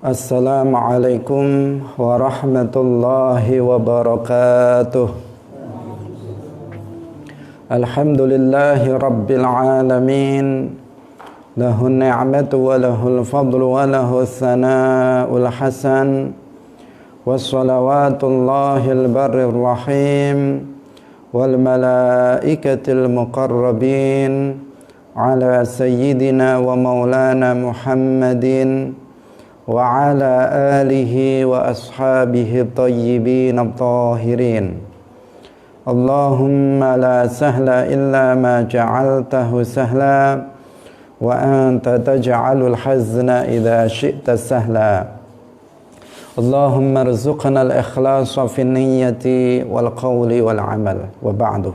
Assalamualaikum warahmatullahi wabarakatuh. Alhamdulillahi rabbil alamin. Lahun ni'matu wa lahul fadlu wa lahul thana'ul hasan. Wassalawatullahil barrir rahim wal malaikatil muqarrabin ala sayyidina wa maulana Muhammadin wa ala alihi wa ashabihi tayyibin at-tahirin. Allahumma la sahla illa ma ja'altahu sahla wa anta taj'alul hazna idha syi'ta sahla. Allahumma rzuqna al-ikhlasa fi niyyati wal qawli wal amal. Wa ba'du.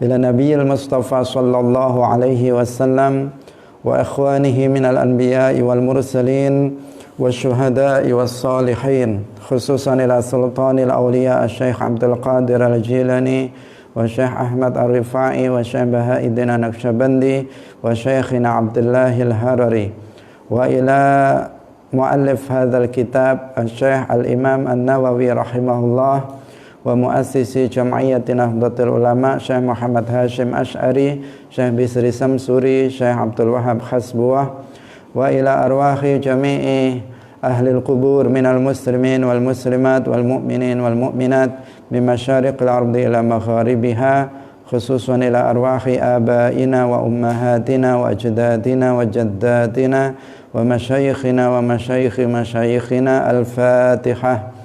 Ila nabiyil Mustafa sallallahu alaihi wasallam wa ikhwanihi minal anbiya'i wal mursalin wa syuhada'i was salihin, khususan ila sultanil awliya Syekh Abdul Qadir al-Jilani wa Syekh Ahmad al-Rifai wa Syekh Bahauddin an-Naqsyabandi wa Syekhina Abdullah al-Harari wa ila muallif hadzal kitab Syekh al-Imam an-Nawawi rahimahullah wa muassisi jam'iyyati Nahdlatul Ulama Syekh Muhammad Hashim Asy'ari, Syekh Bisri Samsuri, Syekh Abdul Wahab Khasbuwah, wa ila arwahi jami'i ahli al-qubur minal muslimin wal muslimat wal mu'minin wal mu'minat min masyariqil ardi ila magharibiha, khususan ila arwahi abaina wa ummahatina wa ajdadina wa jaddatina wa masyayikhina wa masyayikhi masyayikhina. Al-Fatihah.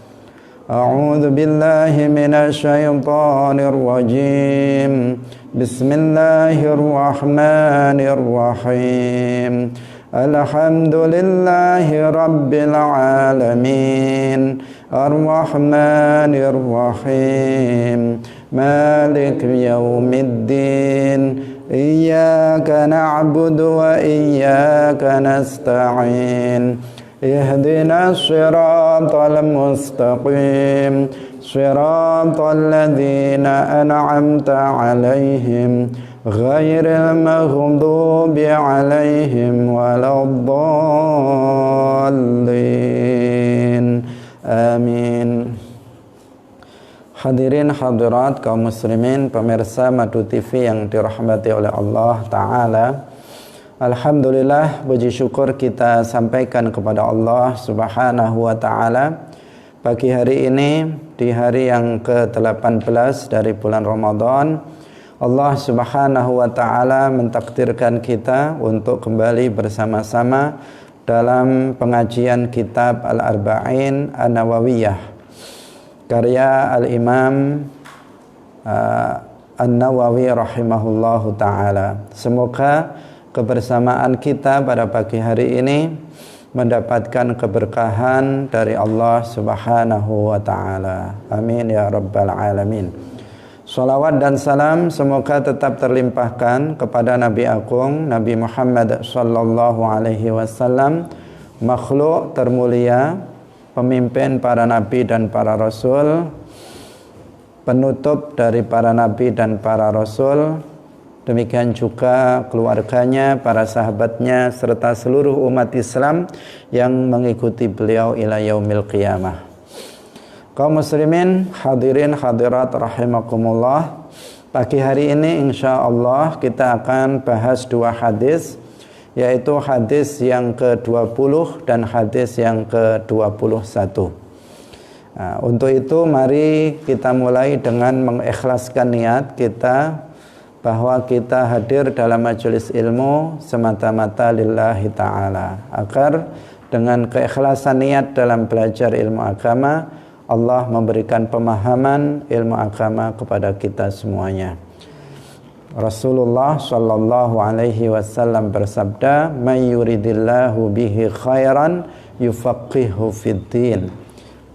A'udzu billahi minasy syaithanir rajim. Bismillahirrahmanirrahim. Alhamdulillahi rabbil alamin. Ar-Rahmanir Rahim. Maliki yaumiddin. Iyyaka na'budu wa iyyaka nasta'in. Ihdinas siratal mustaqim, siratal ladzina an'amta 'alaihim ghairil maghdubi 'alaihim waladdallin. Amin. Hadirin hadirat kaum muslimin, pemirsa Madu TV yang dirahmati oleh Allah Ta'ala, alhamdulillah, puji syukur kita sampaikan kepada Allah Subhanahu wa Ta'ala. Pagi hari ini, di hari yang ke-18 dari bulan Ramadan, Allah Subhanahu wa Ta'ala mentakdirkan kita untuk kembali bersama-sama dalam pengajian kitab Al-Arba'in An-Nawawiyah, karya Al-Imam An-Nawawi rahimahullahu ta'ala. Semoga kebersamaan kita pada pagi hari ini mendapatkan keberkahan dari Allah Subhanahu wa ta'ala. Amin ya rabbal alamin. Salawat dan salam semoga tetap terlimpahkan kepada Nabi Agung Nabi Muhammad sallallahu alaihi wasallam, makhluk termulia, pemimpin para nabi dan para rasul, penutup dari para nabi dan para rasul. Demikian juga keluarganya, para sahabatnya, serta seluruh umat Islam yang mengikuti beliau ila yaumil qiyamah. Kaum muslimin, hadirin hadirat rahimakumullah, pagi hari ini insyaallah kita akan bahas dua hadis, yaitu hadis yang ke-20 dan hadis yang ke-21. Nah, untuk itu mari kita mulai dengan mengikhlaskan niat kita bahwa kita hadir dalam majelis ilmu semata-mata lillahi ta'ala, agar dengan keikhlasan niat dalam belajar ilmu agama, Allah memberikan pemahaman ilmu agama kepada kita semuanya. Rasulullah sallallahu alaihi wasallam bersabda, "May yuridillahu bihi khairan yufaqihu fiddin."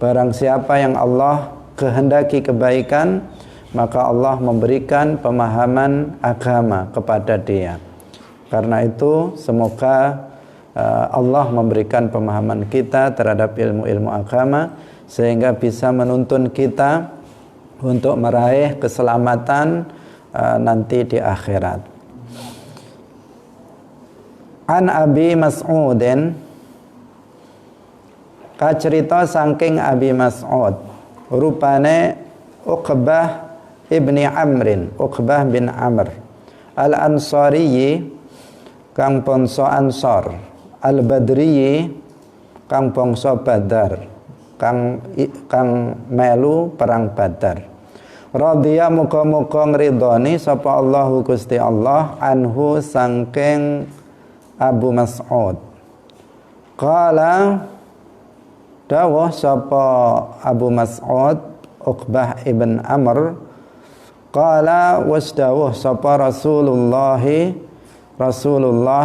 Barang siapa yang Allah kehendaki kebaikan, maka Allah memberikan pemahaman agama kepada dia. Karena itu semoga Allah memberikan pemahaman kita terhadap ilmu-ilmu agama, sehingga bisa menuntun kita untuk meraih keselamatan nanti di akhirat. An Abi Mas'udin kacerita saking Abi Mas'ud rupane Uqbah ibni Amrin, Uqbah bin Amr Al-Ansari kang bangsa Ansor, Al-Badri kang bangsa Badar, kang melu perang Badar. Radhiya muga-muga ngridoni sapa Allahu Gusti Allah anhu saking Abu Mas'ud. Qala dawuh sapa Abu Mas'ud Uqbah ibn Amr, qala wasdawuh sapa Rasulullah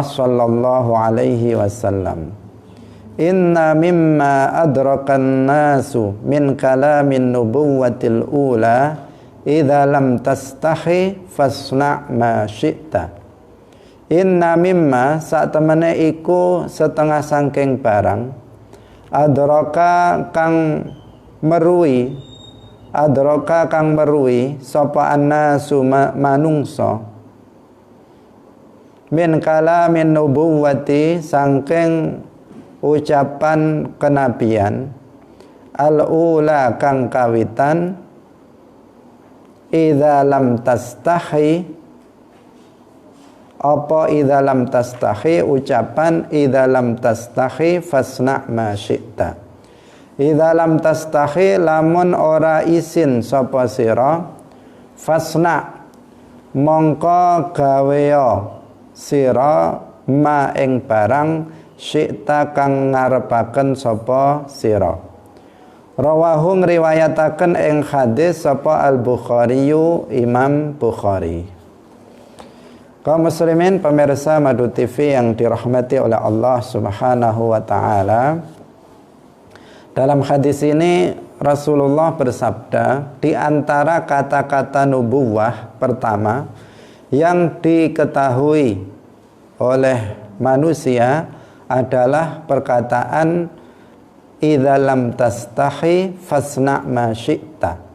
sallallahu alaihi wasallam, inna mimma adrakan nasu min kalamin nubuwatil ula idza lam tastahi fasna' ma syi'ta. Inna mimma sak temene iku setengah sangking barang adraka kang merui sapa annasu manungsa min kalamin nubuwati sangking ucapan kenabian al-ula kang kawitan idza lam tastahi apa idza lam tastahi ucapan idza lam tastahi fasna' ma syi'ta. Idza lam tastahi lamun ora isin sapa sira fasna' mongko gaweya sira ma ing barang syi'ta kang ngarepaken sapa sira. Rawahu ngriwayataken ing hadis sapa Al-Bukhari, Imam Bukhari. Kaum muslimin pemirsa Madu TV yang dirahmati oleh Allah Subhanahu wa taala, dalam hadis ini Rasulullah bersabda, di antara kata-kata nubuwah pertama yang diketahui oleh manusia adalah perkataan idza lam tastahi fasna' ma syi'ta.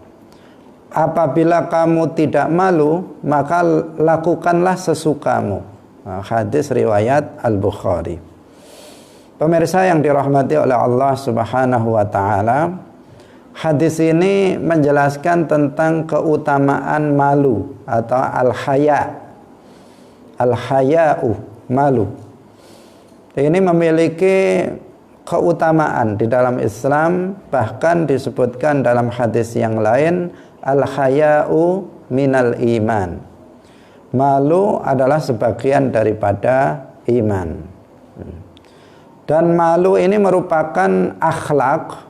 Apabila kamu tidak malu, maka lakukanlah sesukamu. Hadis riwayat Al-Bukhari. Pemirsa yang dirahmati oleh Allah Subhanahu wa taala, hadis ini menjelaskan tentang keutamaan malu atau al-haya. Al-haya'u, malu. Ini memiliki keutamaan di dalam Islam, bahkan disebutkan dalam hadis yang lain al-haya'u minal iman. Malu adalah sebagian daripada iman. Dan malu ini merupakan akhlak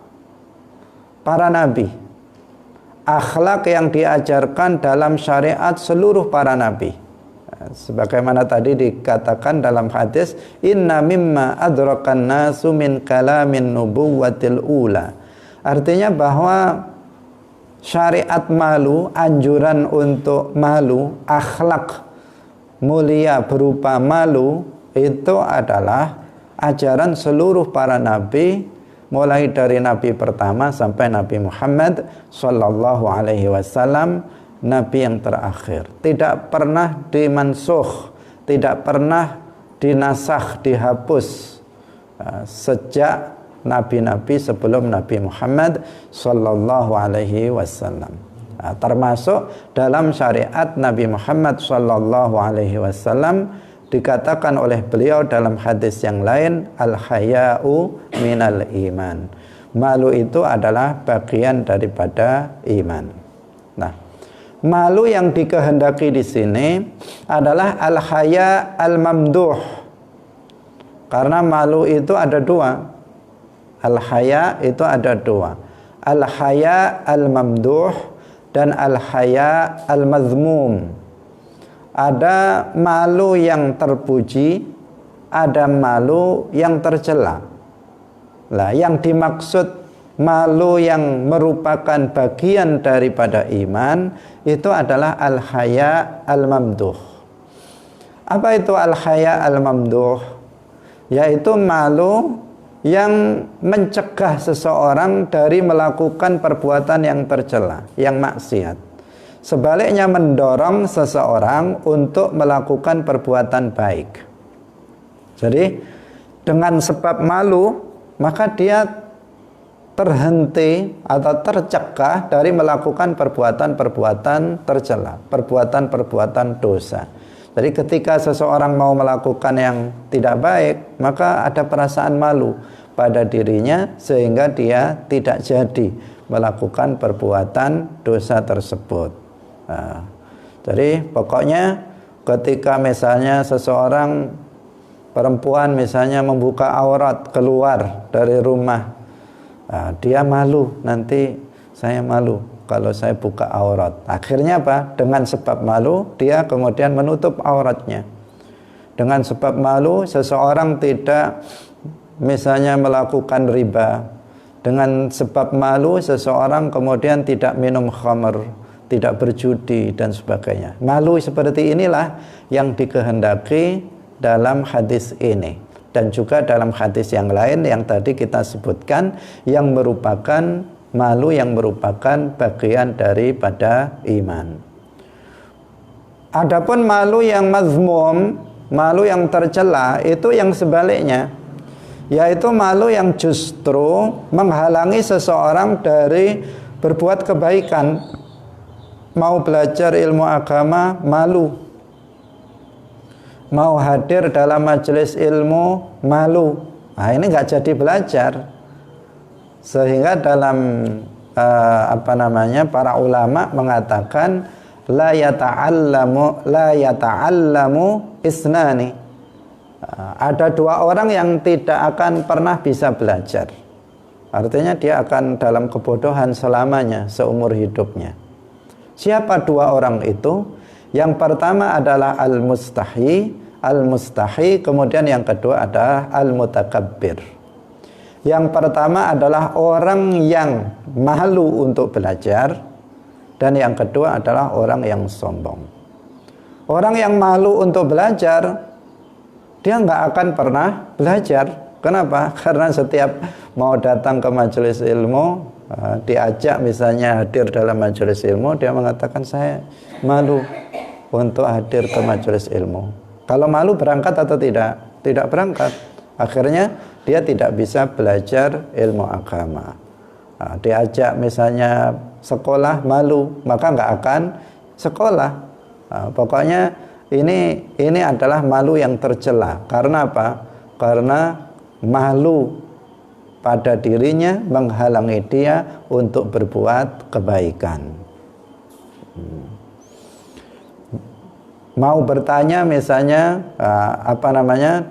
para nabi. Akhlak yang diajarkan dalam syariat seluruh para nabi. Sebagaimana tadi dikatakan dalam hadis, inna mimma adrakan nasu min kalamin nubuwatil ula. Artinya bahwa syariat malu, anjuran untuk malu, akhlak mulia berupa malu, itu adalah ajaran seluruh para nabi, mulai dari nabi pertama sampai Nabi Muhammad sallallahu alaihi wasallam, nabi yang terakhir. Tidak pernah dimansuh, tidak pernah dinasakh, dihapus sejak nabi-nabi sebelum Nabi Muhammad sallallahu alaihi wasallam. Termasuk dalam syariat Nabi Muhammad sallallahu alaihi wasallam dikatakan oleh beliau dalam hadis yang lain, al-haya'u minal iman. Malu itu adalah bagian daripada iman. Nah, malu yang dikehendaki di sini adalah al-haya al-mamduh. Karena malu itu ada dua. Al-haya itu ada dua. Al-haya al-mamduh dan al-haya al-mazmum. Ada malu yang terpuji, ada malu yang tercela. Lah, yang dimaksud malu yang merupakan bagian daripada iman itu adalah al-haya al-mamduh. Apa itu al-haya al-mamduh? Yaitu malu yang mencegah seseorang dari melakukan perbuatan yang tercela, yang maksiat. Sebaliknya mendorong seseorang untuk melakukan perbuatan baik. Jadi dengan sebab malu, maka dia terhenti atau tercegah dari melakukan perbuatan-perbuatan tercela, perbuatan-perbuatan dosa. Jadi ketika seseorang mau melakukan yang tidak baik, maka ada perasaan malu pada dirinya sehingga dia tidak jadi melakukan perbuatan dosa tersebut. Nah, jadi pokoknya ketika misalnya seseorang perempuan misalnya membuka aurat keluar dari rumah, nah, dia malu, nanti saya malu kalau saya buka aurat. Akhirnya apa? Dengan sebab malu dia kemudian menutup auratnya. Dengan sebab malu seseorang tidak misalnya melakukan riba. Dengan sebab malu seseorang kemudian tidak minum khamr, tidak berjudi dan sebagainya. Malu seperti inilah yang dikehendaki dalam hadis ini dan juga dalam hadis yang lain yang tadi kita sebutkan, yang merupakan malu yang merupakan bagian daripada iman. Adapun malu yang mazmum, malu yang tercela, itu yang sebaliknya, yaitu malu yang justru menghalangi seseorang dari berbuat kebaikan. Mau belajar ilmu agama malu, mau hadir dalam majelis ilmu malu. Nah, ini nggak jadi belajar. Sehingga dalam para ulama mengatakan la yata'allamu isnani. Ada dua orang yang tidak akan pernah bisa belajar. Artinya dia akan dalam kebodohan selamanya, seumur hidupnya. Siapa dua orang itu? Yang pertama adalah al-mustahi, kemudian yang kedua adalah al-mutakabbir. Yang pertama adalah orang yang malu untuk belajar, dan yang kedua adalah orang yang sombong. Orang yang malu untuk belajar, dia nggak akan pernah belajar. Kenapa? Karena setiap mau datang ke majelis ilmu, diajak misalnya hadir dalam majelis ilmu, dia mengatakan saya malu untuk hadir ke majelis ilmu. Kalau malu berangkat atau tidak? Tidak berangkat. Akhirnya dia tidak bisa belajar ilmu agama. Nah, diajak misalnya sekolah malu, maka nggak akan sekolah. Nah, pokoknya ini adalah malu yang tercela. Karena apa? Karena malu pada dirinya menghalangi dia untuk berbuat kebaikan. Mau bertanya misalnya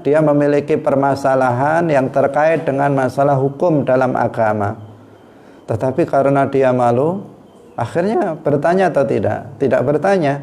dia memiliki permasalahan yang terkait dengan masalah hukum dalam agama, tetapi karena dia malu akhirnya bertanya atau tidak? Tidak bertanya.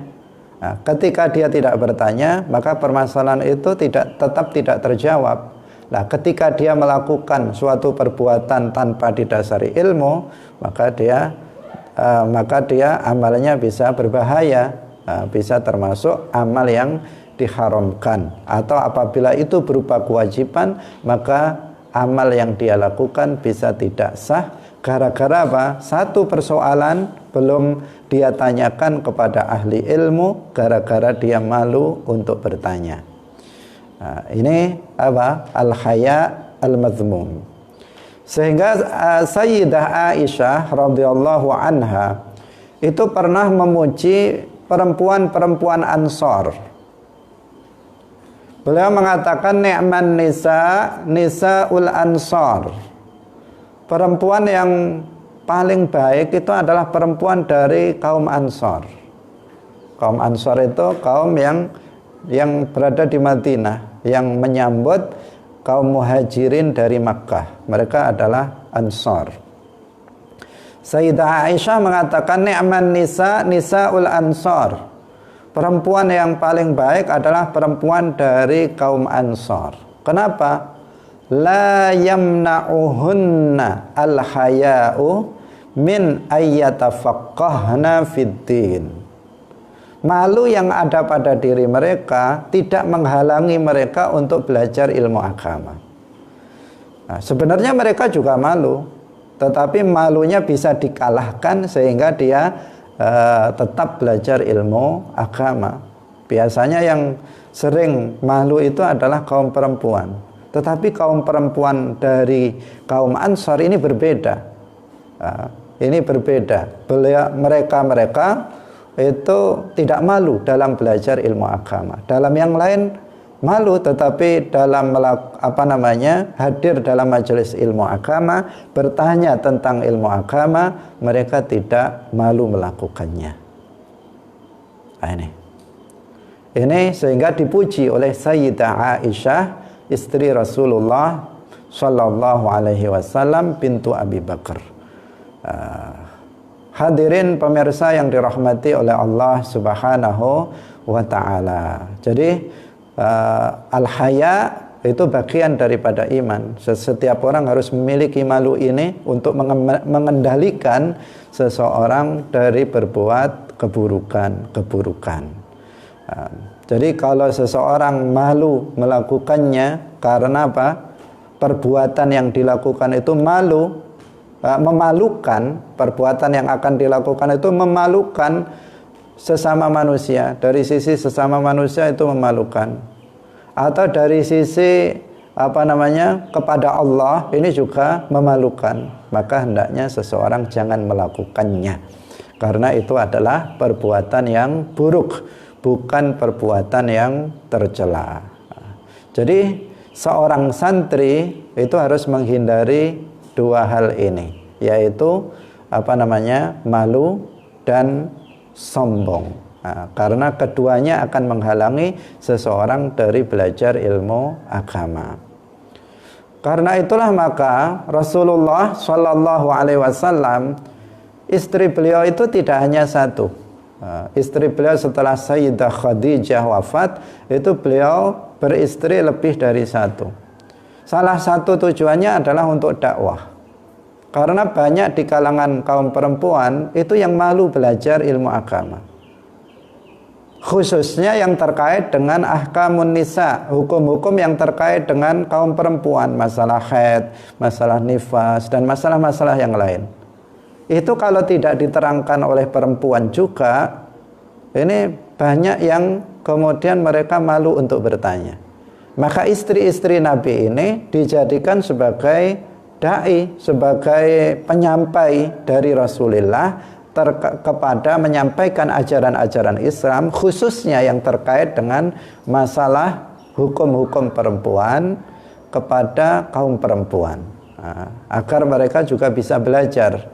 Nah, ketika dia tidak bertanya, maka permasalahan itu tetap tidak terjawab. Nah, ketika dia melakukan suatu perbuatan tanpa didasari ilmu, maka dia amalnya bisa berbahaya. Bisa termasuk amal yang diharamkan, atau apabila itu berupa kewajiban, maka amal yang dia lakukan bisa tidak sah gara-gara apa? Satu persoalan belum dia tanyakan kepada ahli ilmu, gara-gara dia malu untuk bertanya. Nah, ini apa? Al-haya al-mazmum. Sehingga Sayyidah Aisyah radhiyallahu anha itu pernah memuji perempuan-perempuan Ansor. Beliau mengatakan ni'man nisaul Ansor. Perempuan yang paling baik itu adalah perempuan dari kaum Ansor. Kaum Ansor itu kaum yang berada di Madinah, yang menyambut kaum muhajirin dari Makkah. Mereka adalah Ansor. Sayyidah Aisyah mengatakan ni'man nisaul Ansor. Perempuan yang paling baik adalah perempuan dari kaum Ansor. Kenapa? La yamna'uhunna al-haya'u min ayyatafaqqahna fid-din. Malu yang ada pada diri mereka tidak menghalangi mereka untuk belajar ilmu agama. Nah, sebenarnya mereka juga malu, tetapi malunya bisa dikalahkan sehingga dia tetap belajar ilmu agama. Biasanya yang sering malu itu adalah kaum perempuan. Tetapi kaum perempuan dari kaum Ansor ini berbeda. Ini berbeda. Mereka itu tidak malu dalam belajar ilmu agama. Dalam yang lain malu, tetapi dalam hadir dalam majelis ilmu agama, bertanya tentang ilmu agama, mereka tidak malu melakukannya. Ini sehingga dipuji oleh Sayyidah Aisyah, istri Rasulullah Sallallahu Alaihi Wasallam, bintu Abi Bakar. Hadirin pemirsa yang dirahmati oleh Allah Subhanahu wa Ta'ala. Jadi al-haya itu bagian daripada iman. Setiap orang harus memiliki malu ini untuk mengendalikan seseorang dari berbuat keburukan. Jadi kalau seseorang malu melakukannya karena apa? Perbuatan yang dilakukan itu memalukan, perbuatan yang akan dilakukan itu memalukan sesama manusia. Dari sisi sesama manusia itu memalukan, atau dari sisi kepada Allah ini juga memalukan. Maka hendaknya seseorang jangan melakukannya, karena itu adalah perbuatan yang buruk, bukan perbuatan yang tercela. Jadi seorang santri itu harus menghindari dua hal ini, yaitu malu dan sombong. Karena keduanya akan menghalangi seseorang dari belajar ilmu agama. Karena itulah maka Rasulullah Shallallahu Alaihi Wasallam, istri beliau itu tidak hanya satu. Istri beliau setelah Sayyidah Khadijah wafat, itu beliau beristri lebih dari satu. Salah satu tujuannya adalah untuk dakwah. Karena banyak di kalangan kaum perempuan itu yang malu belajar ilmu agama, khususnya yang terkait dengan ahkamun nisa, hukum-hukum yang terkait dengan kaum perempuan, masalah haid, masalah nifas, dan masalah-masalah yang lain. Itu kalau tidak diterangkan oleh perempuan juga, ini banyak yang kemudian mereka malu untuk bertanya. Maka istri-istri Nabi ini dijadikan sebagai da'i, sebagai penyampai dari Rasulullah kepada menyampaikan ajaran-ajaran Islam, khususnya yang terkait dengan masalah hukum-hukum perempuan kepada kaum perempuan, agar mereka juga bisa belajar.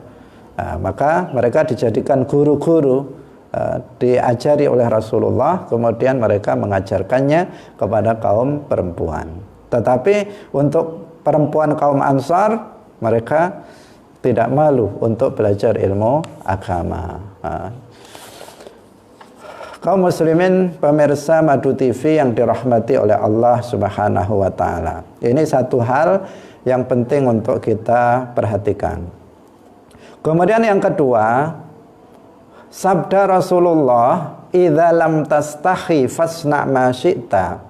Maka mereka dijadikan guru-guru, diajari oleh Rasulullah, kemudian mereka mengajarkannya kepada kaum perempuan. Tetapi untuk perempuan kaum Ansar, mereka tidak malu untuk belajar ilmu agama. Kaum muslimin pemirsa Madu TV yang dirahmati oleh Allah Subhanahu wa Ta'ala, ini satu hal yang penting untuk kita perhatikan. Kemudian yang kedua, sabda Rasulullah, "Idza lam tastahi fasna' ma syi'ta."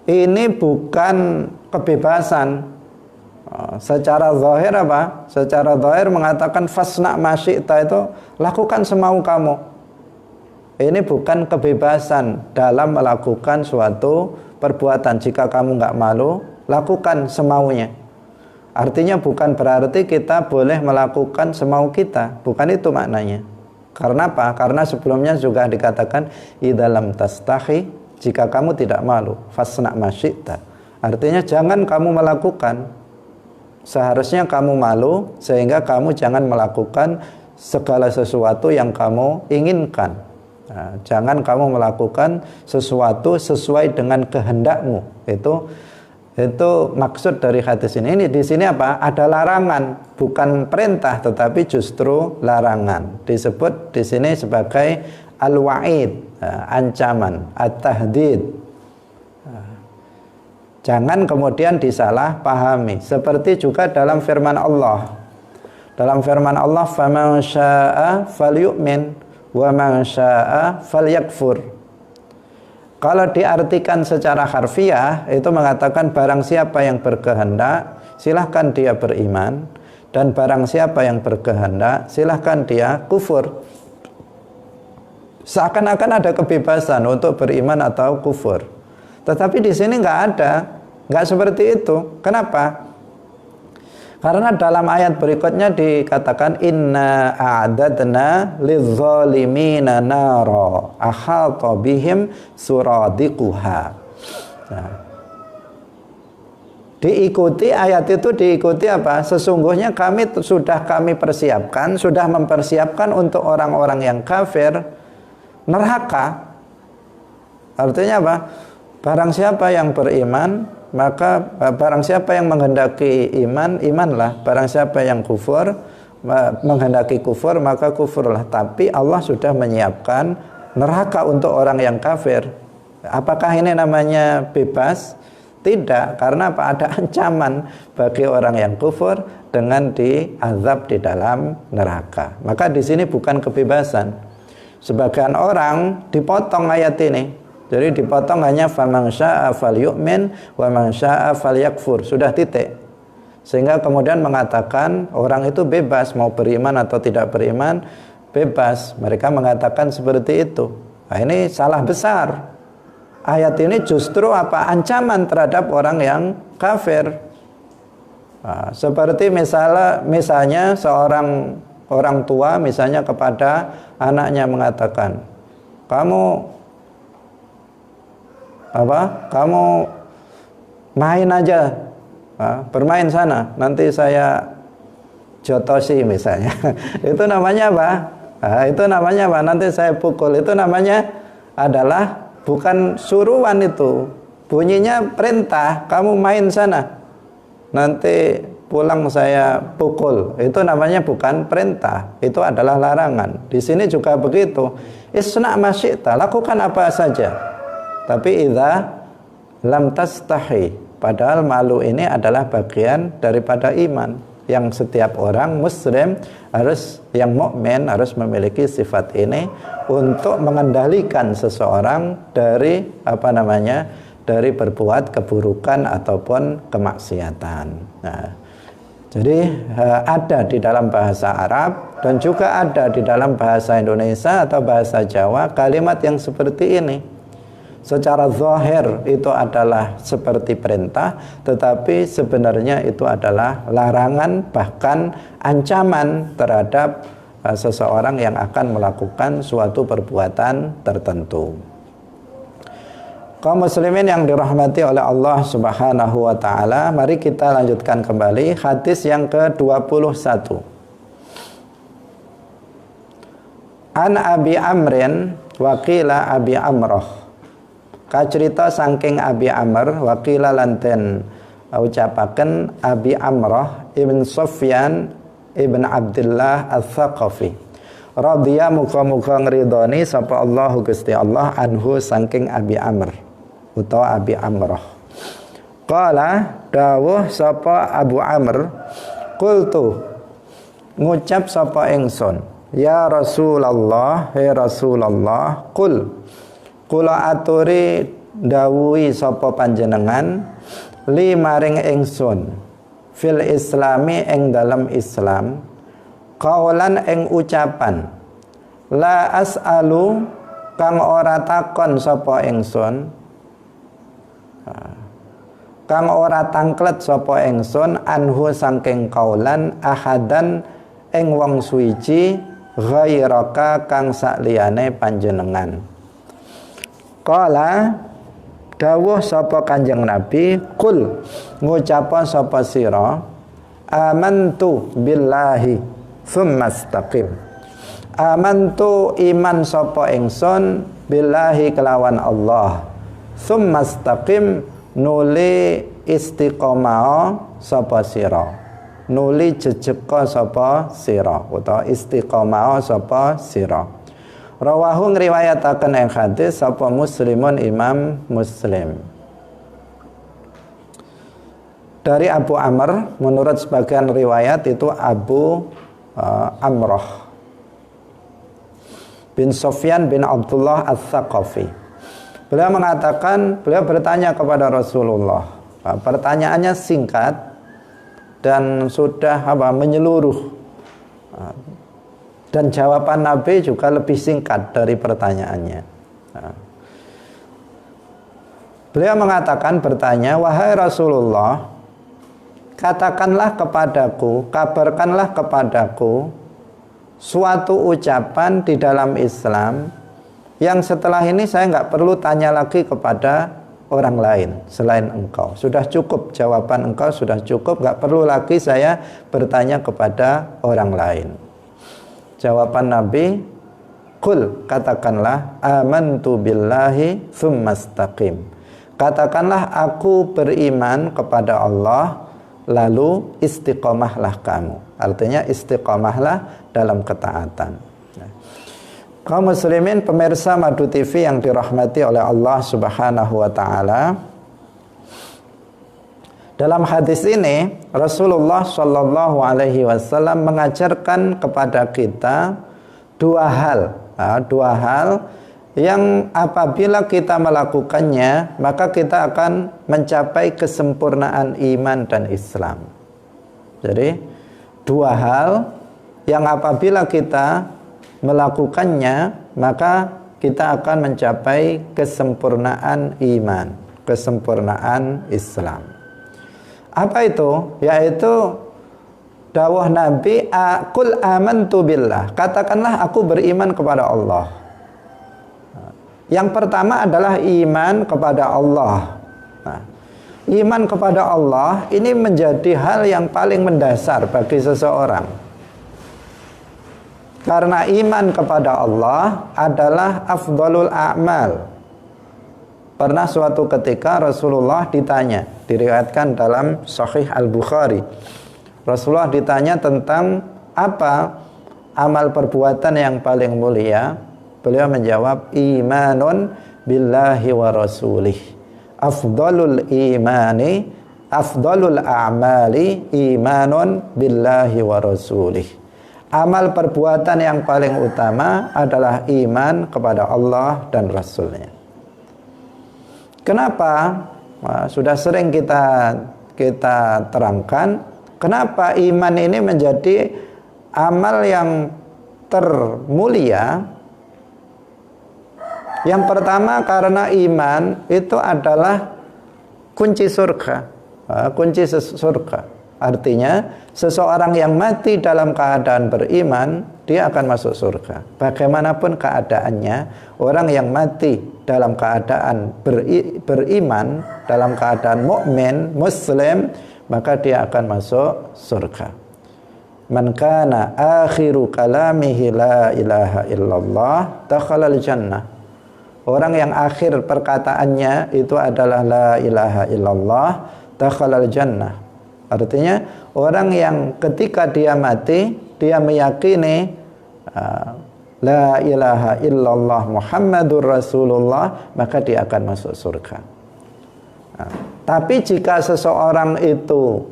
Ini bukan kebebasan. Secara zahir apa? Secara zahir mengatakan fasna' ma syi'ta, itu lakukan semau kamu. Ini bukan kebebasan dalam melakukan suatu perbuatan. Jika kamu nggak malu, lakukan semaunya. Artinya bukan berarti kita boleh melakukan semau kita. Bukan itu maknanya. Karena apa? Karena sebelumnya juga dikatakan idza lam tastahi, jika kamu tidak malu, fasna' ma syi'ta. Artinya jangan kamu melakukan. Seharusnya kamu malu sehingga kamu jangan melakukan segala sesuatu yang kamu inginkan. Jangan kamu melakukan sesuatu sesuai dengan kehendakmu. Itu maksud dari hadis ini. Ini di sini apa? Ada larangan, bukan perintah, tetapi justru larangan. Disebut di sini sebagai al-wa'id, ancaman, at-tahdid. Jangan kemudian disalah pahami. Seperti juga dalam firman Allah. Dalam firman Allah, "Faman syaa'a falyu'min wa man syaa'a falyakfur." Kalau diartikan secara harfiah, itu mengatakan barang siapa yang berkehendak, silahkan dia beriman, dan barang siapa yang berkehendak, silahkan dia kufur. Seakan-akan ada kebebasan untuk beriman atau kufur. Tetapi di sini nggak ada, nggak seperti itu. Kenapa? Karena dalam ayat berikutnya dikatakan inna a'dadna lidzalimina nara ahata bihim suradiquha. Nah, diikuti ayat itu diikuti apa? Sesungguhnya kami persiapkan, sudah mempersiapkan untuk orang-orang yang kafir neraka. Artinya apa? Barang siapa yang beriman, maka barang siapa yang menghendaki iman, imanlah. Barang siapa yang kufur, menghendaki kufur, maka kufurlah. Tapi Allah sudah menyiapkan neraka untuk orang yang kafir. Apakah ini namanya bebas? Tidak, karena apa? Ada ancaman bagi orang yang kufur dengan diazab di dalam neraka. Maka di sini bukan kebebasan. Sebagian orang dipotong ayat ini. Jadi dipotong hanya faman syaa'a falyu'min wa man syaa'a falyakfur. Sudah titik. Sehingga kemudian mengatakan orang itu bebas mau beriman atau tidak beriman, bebas. Mereka mengatakan seperti itu. Nah, ini salah besar. Ayat ini justru apa? Ancaman terhadap orang yang kafir. Nah, seperti misalnya seorang orang tua misalnya kepada anaknya mengatakan, kamu main aja, bermain sana, nanti saya jotosi misalnya. Itu namanya apa? Nah, itu namanya apa? Nanti saya pukul. Itu namanya adalah bukan suruhan, itu bunyinya perintah, kamu main sana, nanti pulang saya pukul. Itu namanya bukan perintah, itu adalah larangan. Di sini juga begitu. Isna' ma syi'ta, lakukan apa saja. Tapi idza lam tastahi, padahal malu ini adalah bagian daripada iman yang setiap orang muslim harus, yang mukmin harus memiliki sifat ini untuk mengendalikan seseorang dari dari berbuat keburukan ataupun kemaksiatan. Nah, jadi ada di dalam bahasa Arab dan juga ada di dalam bahasa Indonesia atau bahasa Jawa kalimat yang seperti ini. Secara zahir itu adalah seperti perintah, tetapi sebenarnya itu adalah larangan, bahkan ancaman terhadap seseorang yang akan melakukan suatu perbuatan tertentu. Kaum muslimin yang dirahmati oleh Allah Subhanahu wa taala, mari kita lanjutkan kembali hadis yang ke-21. An Abi Amrin wa qila Abi Amrah. Kacerita saking Abi Amr wakila lanten ucapaken Abi Amrah ibn Sufyan ibn Abdullah Al-Thaqafi radhiya muga-muga ngridoni sapa Allah Gusti Allah anhu saking Abi Amr utawa Abi Amrah. Qala dawuh sapa Abu Amr, qultu ngucap sapa ingsun, ya Rasulullah, he Rasulullah, qul kula aturi dawuhi sapa panjenengan li maring ingsun fil islami ing dalam Islam qaulan ing ucapan la as'alu kang ora takon sapa ingsun, kang ora tangklet sapa ingsun anhu saking qaulan ahadan ing wong suwiji ghairaka kang sakliyane panjenengan. Qala dawuh sapa Kanjeng Nabi, kul ngucapa sapa sira amantu billahi tsumastaqim. Amantu iman sapa ingsun billahi kelawan Allah, tsumastaqim nuli istiqomah sapa sira, nuli jejeka sapa sira utawa istiqomah sapa sira. Rawahu ngriwayataken ing hadis sapa Muslimun Imam Muslim. Dari Abu Amr, menurut sebagian riwayat itu Abu Amrah bin Sufyan bin Abdullah Al-Thaqafi. Beliau mengatakan, beliau bertanya kepada Rasulullah. Pertanyaannya singkat dan sudah menyeluruh. Dan jawaban Nabi juga lebih singkat dari pertanyaannya. Beliau mengatakan, bertanya, wahai Rasulullah, katakanlah kepadaku, kabarkanlah kepadaku suatu ucapan di dalam Islam yang setelah ini saya nggak perlu tanya lagi kepada orang lain selain engkau. Sudah cukup jawaban engkau, sudah cukup, nggak perlu lagi saya bertanya kepada orang lain. Jawaban Nabi, qul, katakanlah, amantu billahi tsumastaqim. Katakanlah aku beriman kepada Allah, lalu istiqomahlah kamu. Artinya istiqomahlah dalam ketaatan. Kaum muslimin pemirsa Madu TV yang dirahmati oleh Allah Subhanahu wa taala. Dalam hadis ini Rasulullah Shallallahu alaihi wasallam mengajarkan kepada kita dua hal yang apabila kita melakukannya maka kita akan mencapai kesempurnaan iman dan Islam. Jadi dua hal yang apabila kita melakukannya maka kita akan mencapai kesempurnaan iman, kesempurnaan Islam. Apa itu? Yaitu dawuh Nabi, qul amantu billah, katakanlah aku beriman kepada Allah. Yang pertama adalah iman kepada Allah. Nah, iman kepada Allah ini menjadi hal yang paling mendasar bagi seseorang. Karena iman kepada Allah adalah afdalul a'mal. Pernah suatu ketika Rasulullah ditanya, diriwayatkan dalam Sahih Al-Bukhari. Rasulullah ditanya tentang apa amal perbuatan yang paling mulia. Beliau menjawab, imanun billahi wa rasulih. Afdalul imani, afdalul a'mali, imanun billahi wa rasulih. Amal perbuatan yang paling utama adalah iman kepada Allah dan Rasulnya. Kenapa? Nah, sudah sering kita terangkan kenapa iman ini menjadi amal yang termulia. Yang pertama karena iman itu adalah kunci surga. Kunci surga. Artinya seseorang yang mati dalam keadaan beriman, dia akan masuk surga. Bagaimanapun keadaannya, orang yang mati dalam keadaan beriman, dalam keadaan mukmin, muslim, maka dia akan masuk surga. Man kana akhiru kalamihi la ilaha illallah dakhalal jannah. Orang yang akhir perkataannya itu adalah la ilaha illallah dakhalal jannah. Artinya orang yang ketika dia mati dia meyakini la ilaha illallah Muhammadur Rasulullah, maka dia akan masuk surga. Tapi jika seseorang itu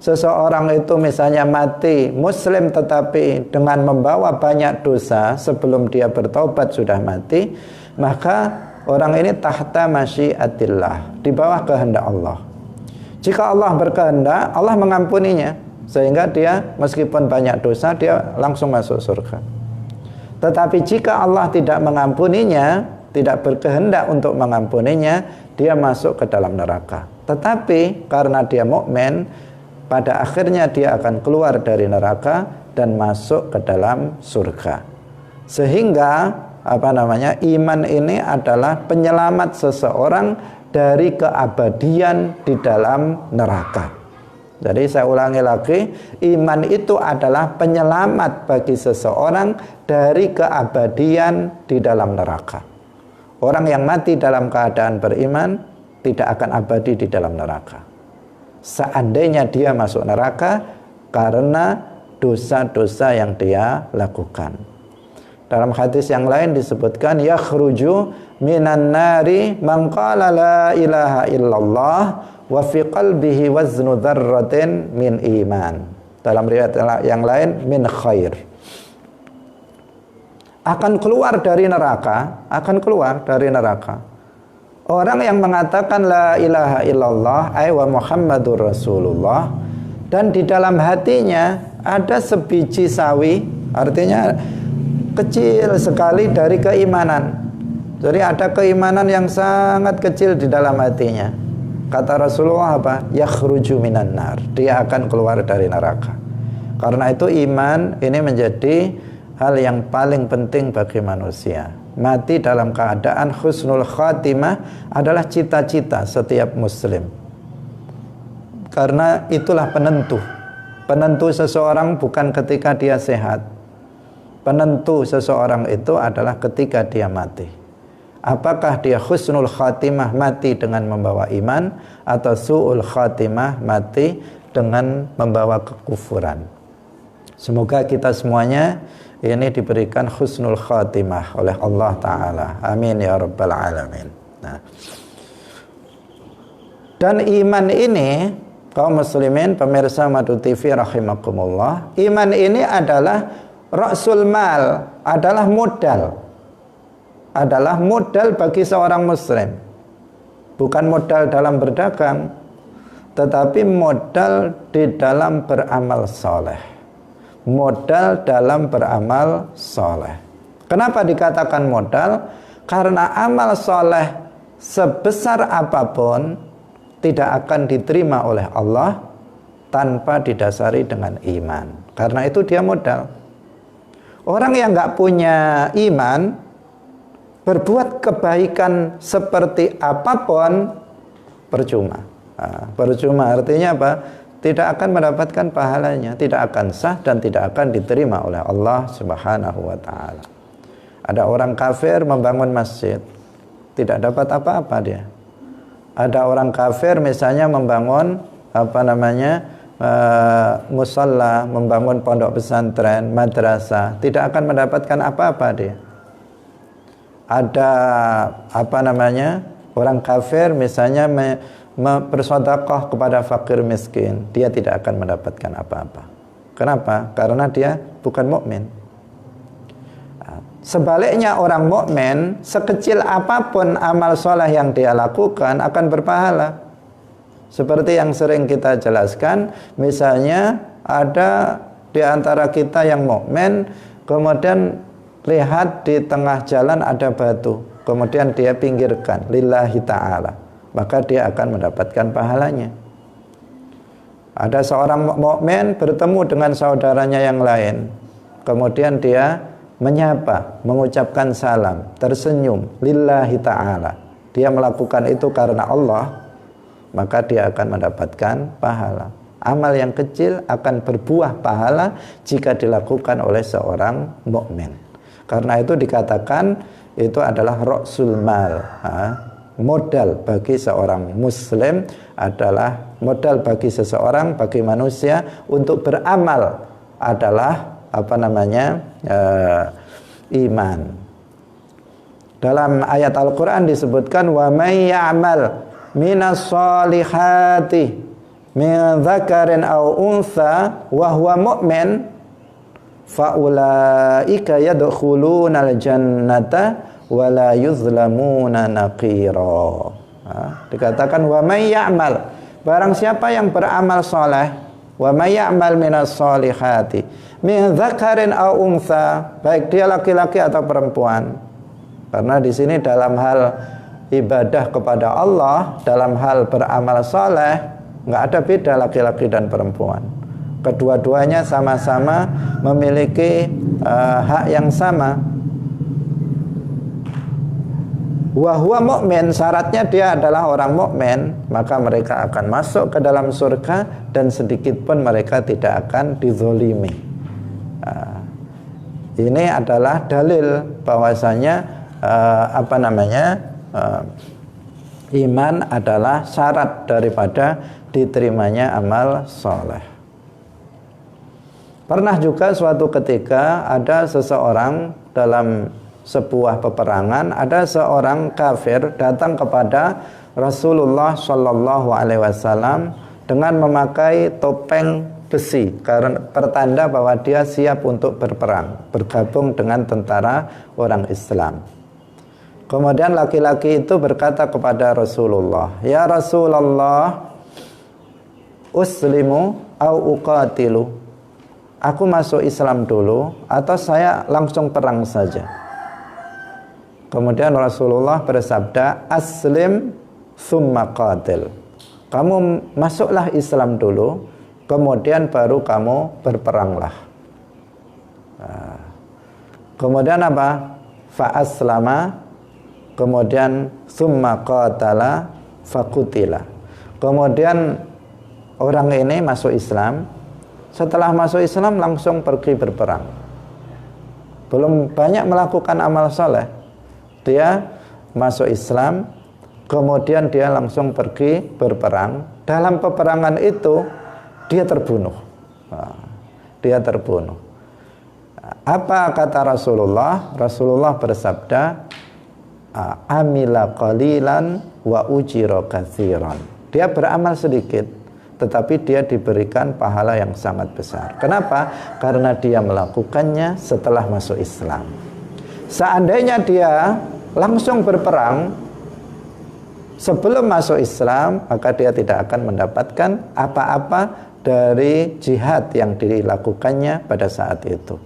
seseorang itu misalnya mati muslim tetapi dengan membawa banyak dosa sebelum dia bertaubat sudah mati, maka orang ini tahta masyiatillah, di bawah kehendak Allah. Jika Allah berkehendak, Allah mengampuninya sehingga dia meskipun banyak dosa dia langsung masuk surga. Tetapi jika Allah tidak mengampuninya, tidak berkehendak untuk mengampuninya, dia masuk ke dalam neraka. Tetapi karena dia mukmin, pada akhirnya dia akan keluar dari neraka dan masuk ke dalam surga. Sehingga iman ini adalah penyelamat seseorang dari keabadian di dalam neraka. Jadi saya ulangi lagi, iman itu adalah penyelamat bagi seseorang dari keabadian di dalam neraka. Orang yang mati dalam keadaan beriman tidak akan abadi di dalam neraka. Seandainya dia masuk neraka karena dosa-dosa yang dia lakukan. Dalam hadis yang lain disebutkan, yakhruju minan nari man qala la ilaha illallah wa fi qalbihi waznu dzarratin min iman. Dalam riwayat yang lain, min khair. Akan keluar dari neraka, orang yang mengatakan la ilaha illallah ay wa Muhammadur Rasulullah, dan di dalam hatinya ada sebiji sawi, artinya kecil sekali dari keimanan. Jadi ada keimanan yang sangat kecil di dalam hatinya. Kata Rasulullah apa? Yakhruju minan nar. Dia akan keluar dari neraka. Karena itu iman ini menjadi hal yang paling penting bagi manusia. Mati dalam keadaan husnul khatimah adalah cita-cita setiap muslim. Karena itulah penentu. Penentu seseorang bukan ketika dia sehat. Penentu seseorang itu adalah ketika dia mati. Apakah dia husnul khatimah mati dengan membawa iman, atau su'ul khatimah mati dengan membawa kekufuran. Semoga kita semuanya ini diberikan husnul khatimah oleh Allah Ta'ala. Amin ya rabbal alamin. Nah. Dan iman ini, kaum muslimin pemirsa Madu TV rahimakumullah, iman ini adalah ra'sul mal, adalah modal. Adalah modal bagi seorang muslim. Bukan modal dalam berdagang, tetapi modal di dalam beramal soleh. Modal dalam beramal soleh. Kenapa dikatakan modal? Karena amal soleh sebesar apapun tidak akan diterima oleh Allah tanpa didasari dengan iman. Karena itu dia modal. Orang yang nggak punya iman, berbuat kebaikan seperti apapun percuma. Percuma artinya apa? Tidak akan mendapatkan pahalanya, tidak akan sah dan tidak akan diterima oleh Allah Subhanahu wa taala. Ada orang kafir membangun masjid, tidak dapat apa-apa dia. Ada orang kafir misalnya membangun musalla, membangun pondok pesantren, madrasah, tidak akan mendapatkan apa-apa dia. Ada orang kafir misalnya bersedekah kepada fakir miskin, dia tidak akan mendapatkan apa-apa. Kenapa? Karena dia bukan mukmin. Sebaliknya orang mukmin, sekecil apapun amal soleh yang dia lakukan akan berpahala. Seperti yang sering kita jelaskan, misalnya ada di antara kita yang mukmin, kemudian lihat di tengah jalan ada batu, kemudian dia pinggirkan lillahi ta'ala, maka dia akan mendapatkan pahalanya. Ada seorang mukmin bertemu dengan saudaranya yang lain, kemudian dia menyapa, mengucapkan salam, tersenyum lillahi ta'ala. Dia melakukan itu karena Allah, maka dia akan mendapatkan pahala. Amal yang kecil akan berbuah pahala jika dilakukan oleh seorang mukmin. Karena itu dikatakan itu adalah ra'sul mal. Modal bagi seorang muslim adalah modal bagi seseorang, bagi manusia untuk beramal adalah iman. Dalam ayat Al-Quran disebutkan wa may ya'mal minas solihati min dzakarin aw untha wa huwa mu'min faulaika yadkhulunal jannata wa la yuzlamuna naqira. Dikatakan wa may ya'mal, barang siapa yang beramal soleh, wa may ya'mal minas solihati min dzakarin aw untha, baik dia laki-laki atau perempuan. Karena di sini dalam hal ibadah kepada Allah, dalam hal beramal soleh, nggak ada beda laki-laki dan perempuan. Kedua-duanya sama-sama memiliki hak yang sama. Wa huwa mu'min, syaratnya dia adalah orang mukmin, maka mereka akan masuk ke dalam surga dan sedikit pun mereka tidak akan dizolimi. Ini adalah dalil bahwasanya iman adalah syarat daripada diterimanya amal soleh. Pernah juga suatu ketika ada seseorang dalam sebuah peperangan, ada seorang kafir datang kepada Rasulullah Shallallahu Alaihi Wasallam dengan memakai topeng besi, karena pertanda bahwa dia siap untuk berperang, bergabung dengan tentara orang Islam. Kemudian laki-laki itu berkata kepada Rasulullah, "Ya Rasulullah, uslimu au uqatilu?" Aku masuk Islam dulu atau saya langsung perang saja? Kemudian Rasulullah bersabda, "Aslim tsumma qatil." Kamu masuklah Islam dulu, kemudian baru kamu berperanglah. Kemudian apa? Fa'aslama, kemudian summa qatala fakutila. Kemudian orang ini masuk Islam. Setelah masuk Islam langsung pergi berperang. Belum banyak melakukan amal soleh, dia masuk Islam, kemudian dia langsung pergi berperang. Dalam peperangan itu dia terbunuh. Dia terbunuh. Apa kata Rasulullah? Rasulullah bersabda, amila qalilan wa ujira katsiran. Dia beramal sedikit, tetapi dia diberikan pahala yang sangat besar. Kenapa? Karena dia melakukannya setelah masuk Islam. Seandainya dia langsung berperang sebelum masuk Islam, maka dia tidak akan mendapatkan apa-apa dari jihad yang dilakukannya pada saat itu.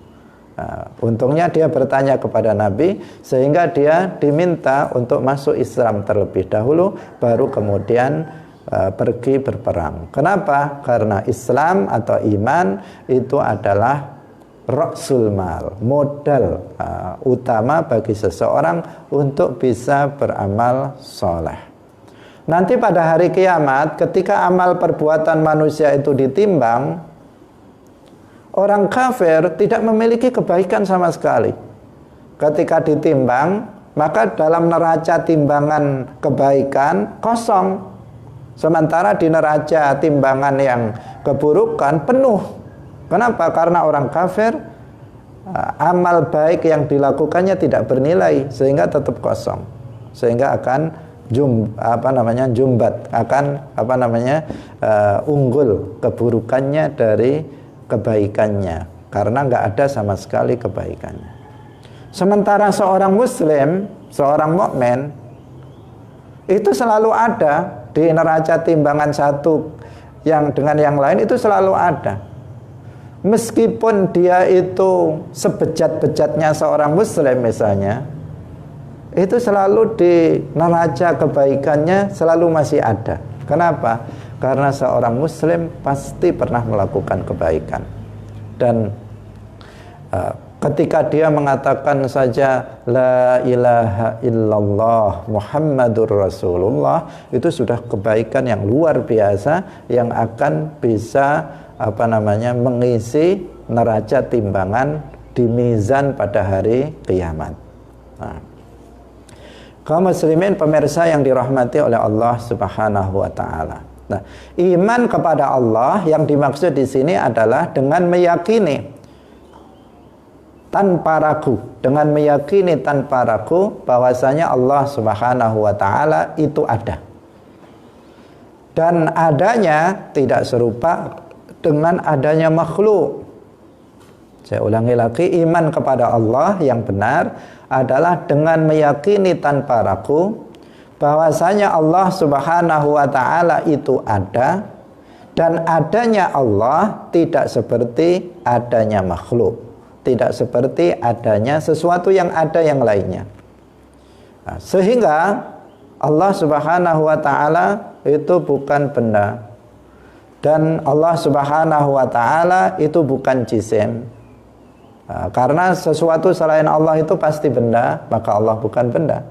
Untungnya dia bertanya kepada Nabi, sehingga dia diminta untuk masuk Islam terlebih dahulu, baru kemudian pergi berperang. Kenapa? Karena Islam atau iman itu adalah ra'sul mal, modal utama bagi seseorang untuk bisa beramal soleh. Nanti pada hari kiamat, ketika amal perbuatan manusia itu ditimbang, orang kafir tidak memiliki kebaikan sama sekali. Ketika ditimbang, maka dalam neraca timbangan kebaikan kosong. Sementara di neraca timbangan yang keburukan penuh. Kenapa? Karena orang kafir amal baik yang dilakukannya tidak bernilai, sehingga tetap kosong. Sehingga akan jumbat, akan unggul keburukannya dari kebaikannya, karena nggak ada sama sekali kebaikannya. Sementara seorang muslim, seorang mukmin itu selalu ada di neraca timbangan satu yang dengan yang lain, itu selalu ada. Meskipun dia itu sebejat-bejatnya seorang muslim misalnya, itu selalu di neraca kebaikannya selalu masih ada. Kenapa? Karena seorang muslim pasti pernah melakukan kebaikan. Dan ketika dia mengatakan saja la ilaha illallah Muhammadur Rasulullah, itu sudah kebaikan yang luar biasa yang akan bisa mengisi neraca timbangan di mizan pada hari kiamat. Kaum muslimin pemirsa yang dirahmati oleh Allah Subhanahu wa taala. Nah, iman kepada Allah yang dimaksud di sini adalah dengan meyakini tanpa ragu, bahwasanya Allah Subhanahu wa taala itu ada. Dan adanya tidak serupa dengan adanya makhluk. Saya ulangi lagi, iman kepada Allah yang benar adalah dengan meyakini tanpa ragu bahwasanya Allah Subhanahu wa taala itu ada, dan adanya Allah tidak seperti adanya makhluk, tidak seperti adanya sesuatu yang ada yang lainnya. Sehingga Allah Subhanahu wa taala itu bukan benda, dan Allah Subhanahu wa taala itu bukan jisim. Karena sesuatu selain Allah itu pasti benda, maka Allah bukan benda.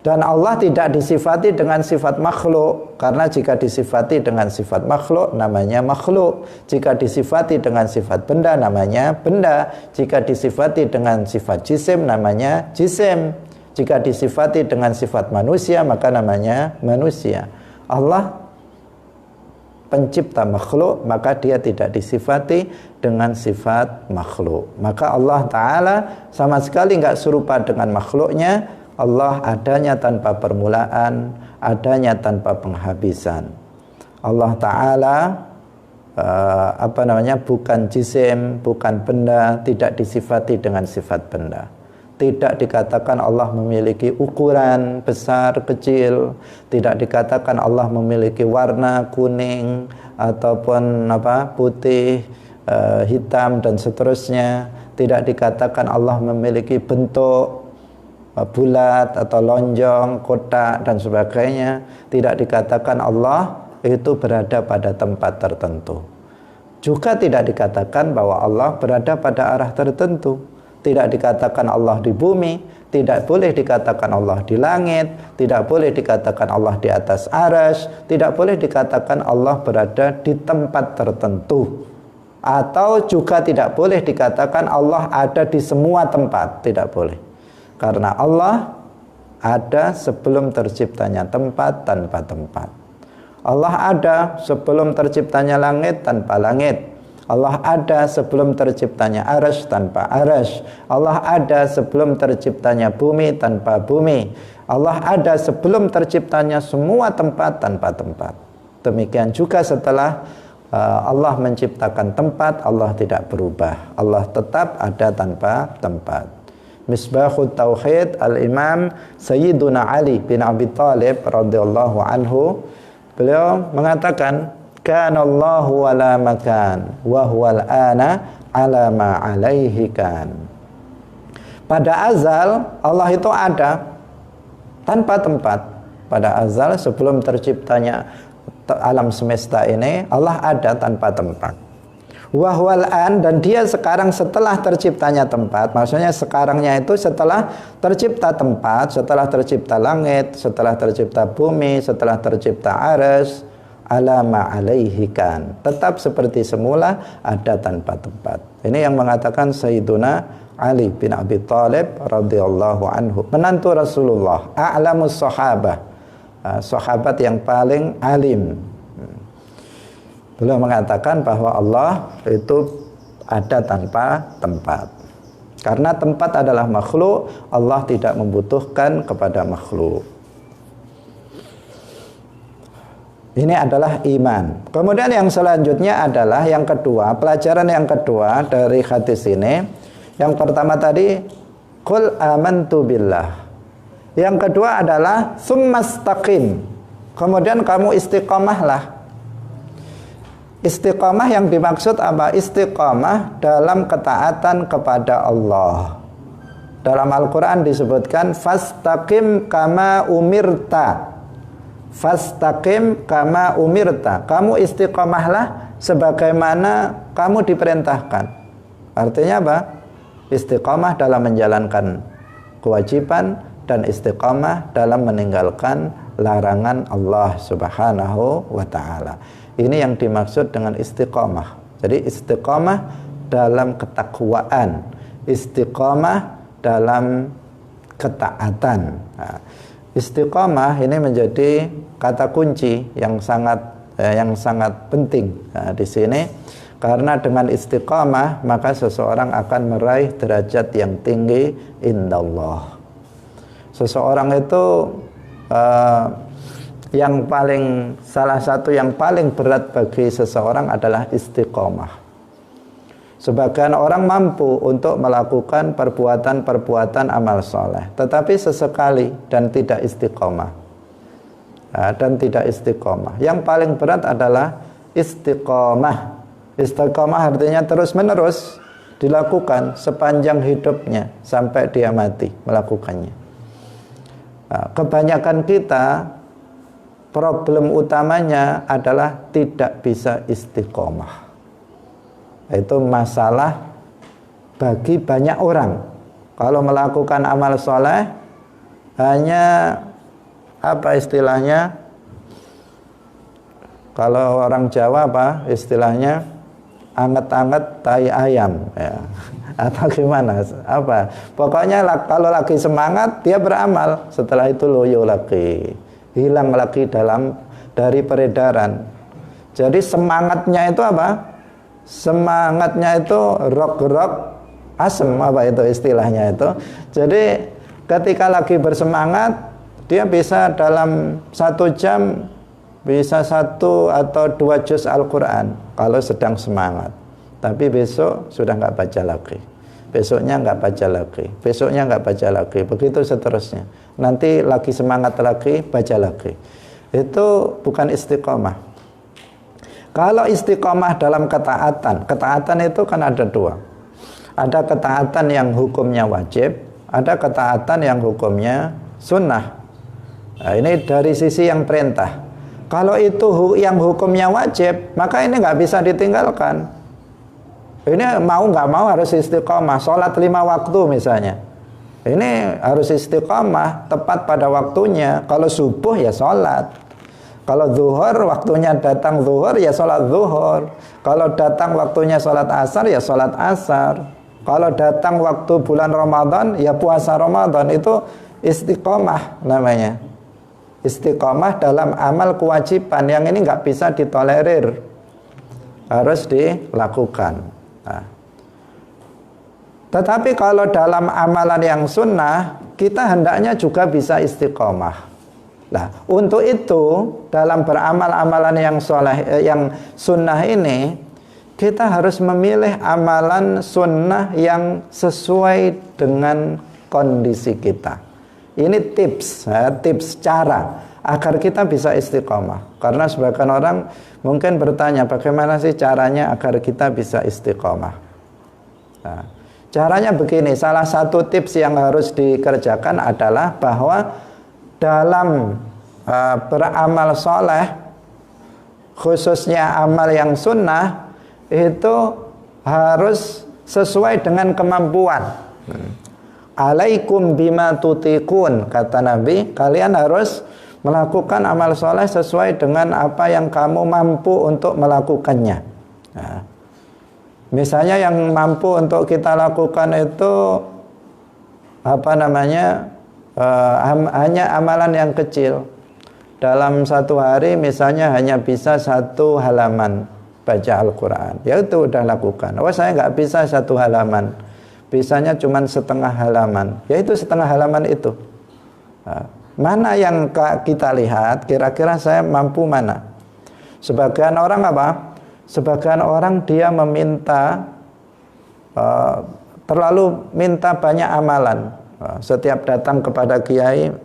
Dan Allah tidak disifati dengan sifat makhluk, karena jika disifati dengan sifat makhluk namanya makhluk. Jika disifati dengan sifat benda namanya benda. Jika disifati dengan sifat jisim namanya jisim. Jika disifati dengan sifat manusia maka namanya manusia. Allah pencipta makhluk, maka dia tidak disifati dengan sifat makhluk. Maka Allah Ta'ala sama sekali nggak serupa dengan makhluknya. Allah adanya tanpa permulaan, adanya tanpa penghabisan. Allah Ta'ala bukan jisim, bukan benda, tidak disifati dengan sifat benda. Tidak dikatakan Allah memiliki ukuran besar, kecil. Tidak dikatakan Allah memiliki warna kuning ataupun putih, hitam dan seterusnya. Tidak dikatakan Allah memiliki bentuk. bulat atau lonjong, kotak dan sebagainya, tidak dikatakan Allah itu berada pada tempat tertentu. Juga tidak dikatakan bahwa Allah berada pada arah tertentu. Tidak dikatakan Allah di bumi, tidak boleh dikatakan Allah di langit, tidak boleh dikatakan Allah di atas arsy, tidak boleh dikatakan Allah berada di tempat tertentu. Atau juga tidak boleh dikatakan Allah ada di semua tempat, tidak boleh. Karena Allah ada sebelum terciptanya tempat tanpa tempat. Allah ada sebelum terciptanya langit tanpa langit. Allah ada sebelum terciptanya arsy tanpa arsy. Allah ada sebelum terciptanya bumi tanpa bumi. Allah ada sebelum terciptanya semua tempat tanpa tempat. Demikian juga setelah Allah menciptakan tempat, Allah tidak berubah. Allah tetap ada tanpa tempat. Misbahut Tauhid Al-Imam Sayyiduna Ali bin Abi Thalib radhiyallahu anhu, beliau mengatakan, kana Allahu wala makan wa huwal ana ala ma alaihi kan. Pada azal Allah itu ada tanpa tempat. Pada azal sebelum terciptanya alam semesta ini, Allah ada tanpa tempat. Wahwal an, dan dia sekarang setelah terciptanya tempat, maksudnya sekarangnya itu setelah tercipta tempat, setelah tercipta langit, setelah tercipta bumi, setelah tercipta arsy, alama alaihi kan, tetap seperti semula, ada tanpa tempat. Ini yang mengatakan Sayyiduna Ali bin Abi Thalib radhiyallahu anhu, menantu Rasulullah, a'lamus sahabah, sahabat yang paling alim. Beliau mengatakan bahwa Allah itu ada tanpa tempat. Karena tempat adalah makhluk, Allah tidak membutuhkan kepada makhluk. Ini adalah iman. Kemudian yang selanjutnya adalah yang kedua, pelajaran yang kedua dari hadis ini. Yang pertama tadi, qul amantu billah. Yang kedua adalah summastaqim. Kemudian kamu istiqomahlah. Istiqamah yang dimaksud apa? Istiqamah dalam ketaatan kepada Allah. Dalam Al-Quran disebutkan fastaqim kama umirta. Fastaqim kama umirta. Kamu istiqamahlah sebagaimana kamu diperintahkan. Artinya apa? Istiqamah dalam menjalankan kewajiban dan istiqamah dalam meninggalkan larangan Allah Subhanahu wa ta'ala. Ini yang dimaksud dengan istiqamah. Jadi istiqamah dalam ketakwaan, istiqamah dalam ketaatan. Nah, istiqamah ini menjadi kata kunci yang sangat penting di sini, karena dengan istiqamah maka seseorang akan meraih derajat yang tinggi indallah. Seseorang itu salah satu yang paling berat bagi seseorang adalah istiqomah. Sebagian orang mampu untuk melakukan perbuatan-perbuatan amal soleh, tetapi sesekali dan tidak istiqomah. Yang paling berat adalah istiqomah. Istiqomah artinya terus menerus dilakukan sepanjang hidupnya sampai dia mati melakukannya. Kebanyakan kita problem utamanya adalah tidak bisa istiqomah. Itu masalah bagi banyak orang. Kalau melakukan amal soleh hanya apa istilahnya? Kalau orang Jawa apa istilahnya? Anget-anget tai ayam, ya. Atau gimana? Apa? Pokoknya kalau lagi semangat dia beramal, setelah itu loyo lagi. Hilang lagi dari peredaran. Jadi semangatnya itu apa? Semangatnya itu rok-rok asem, apa itu istilahnya itu. Jadi ketika lagi bersemangat, dia bisa dalam 1 jam bisa 1 atau 2 juz Al-Quran kalau sedang semangat. Tapi besok sudah nggak baca lagi. Besoknya nggak baca lagi, besoknya nggak baca lagi, begitu seterusnya. Nanti lagi semangat lagi, baca lagi. Itu bukan istiqomah. Kalau istiqomah dalam ketaatan itu kan ada 2. Ada ketaatan yang hukumnya wajib, ada ketaatan yang hukumnya sunnah. Nah, ini dari sisi yang perintah. Kalau itu yang hukumnya wajib, maka ini nggak bisa ditinggalkan. Ini mau nggak mau harus istiqomah. Sholat 5 waktu misalnya, ini harus istiqomah, tepat pada waktunya. Kalau subuh ya sholat. Kalau zuhur, waktunya datang zuhur ya sholat zuhur. Kalau datang waktunya sholat asar ya sholat asar. Kalau datang waktu bulan Ramadan ya puasa Ramadan. Itu istiqomah namanya. Istiqomah dalam amal kewajiban yang ini nggak bisa ditolerir, harus dilakukan. Nah. Tetapi kalau dalam amalan yang sunnah, kita hendaknya juga bisa istiqomah. Nah, untuk itu dalam beramal amalan yang soleh, yang sunnah ini, kita harus memilih amalan sunnah yang sesuai dengan kondisi kita. Ini tips, tips cara agar kita bisa istiqomah. Karena sebagian orang mungkin bertanya, bagaimana sih caranya agar kita bisa istiqomah? Nah, caranya begini, salah satu tips yang harus dikerjakan adalah bahwa dalam beramal soleh, khususnya amal yang sunnah, itu harus sesuai dengan kemampuan. Alaikum bima tutiqun, kata Nabi, kalian harus melakukan amal soleh sesuai dengan apa yang kamu mampu untuk melakukannya. Nah, misalnya yang mampu untuk kita lakukan itu hanya amalan yang kecil. Dalam satu hari misalnya hanya bisa 1 halaman baca Al-Quran, ya itu udah lakukan. Oh, saya nggak bisa 1 halaman, bisanya cuma setengah halaman, ya itu setengah halaman itu. Nah, mana yang kita lihat kira-kira saya mampu mana? Sebagian orang apa? Sebagian orang dia meminta terlalu minta banyak amalan. Setiap datang kepada kiai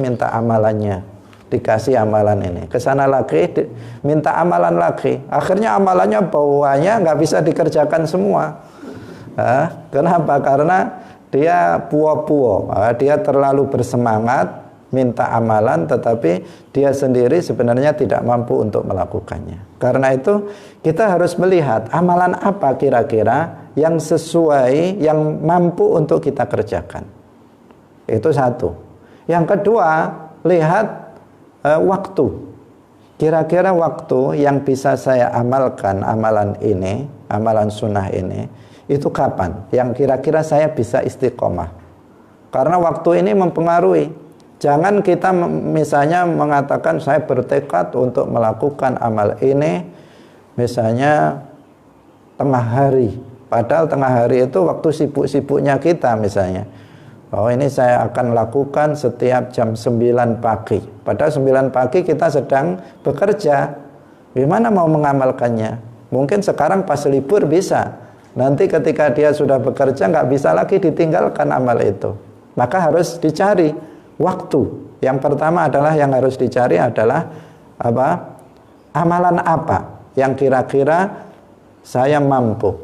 minta amalannya, dikasih amalan ini, kesana lagi minta amalan lagi, akhirnya amalannya bawahnya nggak bisa dikerjakan semua. Kenapa? Karena dia puo-puo, dia terlalu bersemangat minta amalan, tetapi dia sendiri sebenarnya tidak mampu untuk melakukannya. Karena itu kita harus melihat amalan apa kira-kira yang sesuai, yang mampu untuk kita kerjakan. Itu satu. Yang kedua, lihat waktu. Kira-kira waktu yang bisa saya amalkan amalan ini, amalan sunnah ini, itu kapan? Yang kira-kira saya bisa istiqomah. Karena waktu ini mempengaruhi. Jangan kita misalnya mengatakan saya bertekad untuk melakukan amal ini misalnya tengah hari. Padahal tengah hari itu waktu sibuk-sibuknya kita misalnya. Oh, ini saya akan lakukan setiap jam 9 pagi. Padahal 9 pagi kita sedang bekerja. Gimana mau mengamalkannya? Mungkin sekarang pas libur bisa. Nanti ketika dia sudah bekerja nggak bisa lagi ditinggalkan amal itu. Maka harus dicari waktu. Yang pertama adalah yang harus dicari adalah apa? Amalan apa yang kira-kira saya mampu.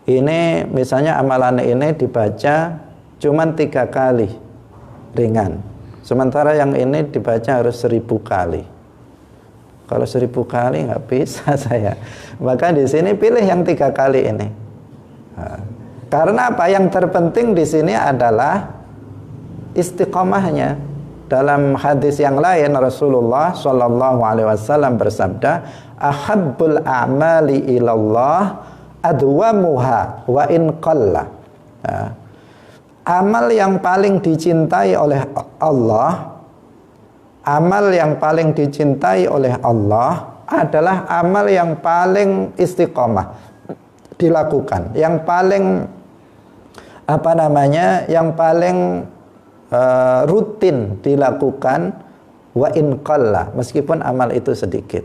Ini misalnya amalan ini dibaca cuman 3 kali, ringan. Sementara yang ini dibaca harus 1000 kali. Kalau 1000 kali nggak bisa saya. Maka di sini pilih yang 3 kali ini. Karena apa? Yang terpenting di sini adalah istiqomahnya. Dalam hadis yang lain Rasulullah Shallallahu Alaihi Wasallam bersabda, "Ahabbul a'mali ilallah adwamuha wa in qalla." Amal yang paling dicintai oleh Allah, amal yang paling dicintai oleh Allah adalah amal yang paling istiqomah dilakukan, yang paling yang paling rutin dilakukan, wa in qalla, meskipun amal itu sedikit.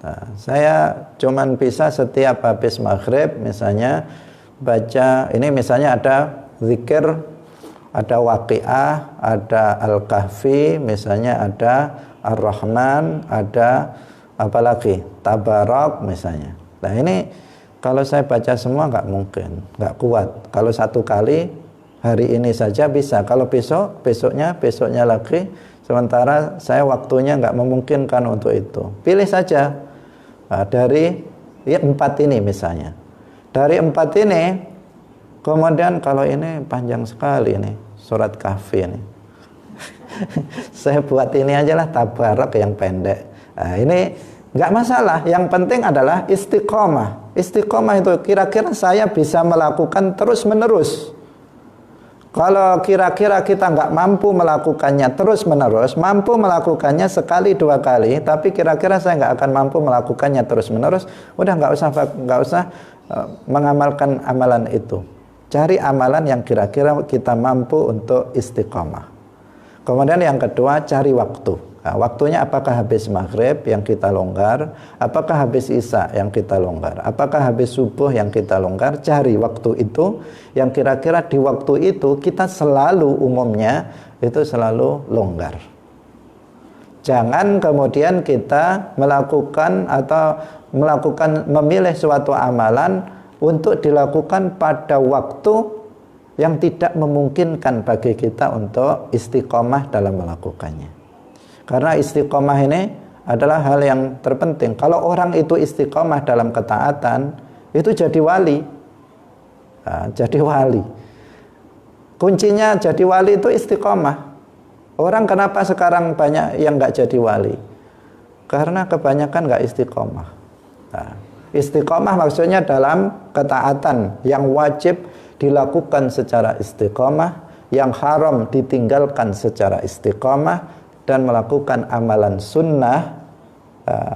Nah, saya cuman bisa setiap habis maghrib misalnya baca, ini misalnya ada zikir, ada waqiah, ada al-kahfi, misalnya ada ar-rahman, ada apalagi tabarak misalnya. Nah ini kalau saya baca semua nggak mungkin, nggak kuat. Kalau 1 kali Hari ini saja bisa, kalau besoknya lagi, sementara saya waktunya nggak memungkinkan untuk itu. Pilih saja dari 4 ini misalnya. Dari 4 ini, kemudian kalau ini panjang sekali nih, surat Kahfi ini. Saya buat ini aja lah, tabarak yang pendek. Nah, ini nggak masalah. Yang penting adalah istiqomah. Istiqomah itu kira-kira saya bisa melakukan terus-menerus. Kalau kira-kira kita nggak mampu melakukannya terus-menerus, mampu melakukannya sekali 2 kali, tapi kira-kira saya nggak akan mampu melakukannya terus-menerus, udah nggak usah mengamalkan amalan itu. Cari amalan yang kira-kira kita mampu untuk istiqomah. Kemudian yang kedua, cari waktu. Nah, waktunya apakah habis maghrib yang kita longgar, apakah habis isya yang kita longgar, apakah habis subuh yang kita longgar. Cari waktu itu yang kira-kira di waktu itu kita selalu umumnya itu selalu longgar. Jangan kemudian kita melakukan memilih suatu amalan untuk dilakukan pada waktu yang tidak memungkinkan bagi kita untuk istiqomah dalam melakukannya. Karena istiqomah ini adalah hal yang terpenting. Kalau orang itu istiqomah dalam ketaatan, itu jadi wali. Nah, jadi wali. Kuncinya jadi wali itu istiqomah. Orang kenapa sekarang banyak yang nggak jadi wali? Karena kebanyakan nggak istiqomah. Nah, istiqomah maksudnya dalam ketaatan yang wajib dilakukan secara istiqomah, yang haram ditinggalkan secara istiqomah, dan melakukan amalan sunnah.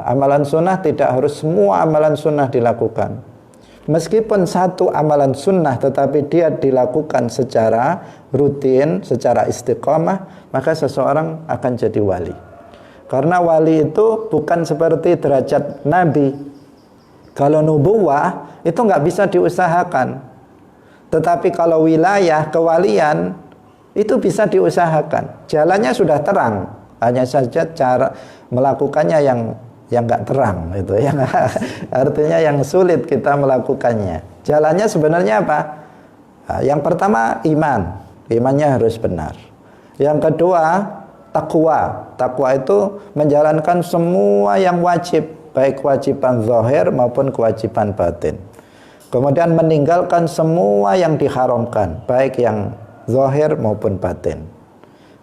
Amalan sunnah tidak harus semua amalan sunnah dilakukan. Meskipun satu amalan sunnah tetapi dia dilakukan secara rutin, secara istiqomah, maka seseorang akan jadi wali. Karena wali itu bukan seperti derajat nabi. Kalau nubuwah itu nggak bisa diusahakan. Tetapi kalau wilayah kewalian itu bisa diusahakan. Jalannya sudah terang. Hanya saja cara melakukannya yang nggak terang itu, yang artinya yang sulit kita melakukannya. Jalannya sebenarnya apa? Nah, yang pertama imannya harus benar. Yang kedua takwa itu menjalankan semua yang wajib, baik kewajiban zahir maupun kewajiban batin. Kemudian meninggalkan semua yang diharamkan, baik yang zahir maupun batin.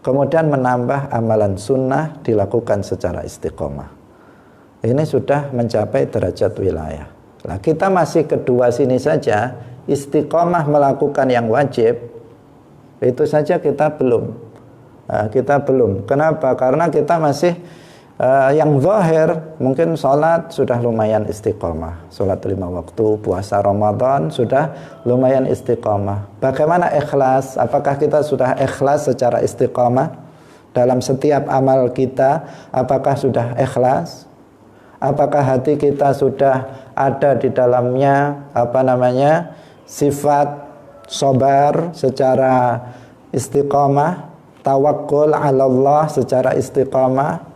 Kemudian menambah amalan sunnah dilakukan secara istiqomah. Ini sudah mencapai derajat wilayah. Nah, kita masih kedua sini saja, istiqomah melakukan yang wajib, itu saja kita belum. Nah, kita belum. Kenapa? Karena kita masih yang zahir, mungkin sholat sudah lumayan istiqomah, sholat 5 waktu, puasa Ramadan sudah lumayan istiqomah. Bagaimana ikhlas? Apakah kita sudah ikhlas secara istiqomah dalam setiap amal kita? Apakah sudah ikhlas? Apakah hati kita sudah ada di dalamnya sifat sabar secara istiqomah, tawakkul 'ala Allah secara istiqomah,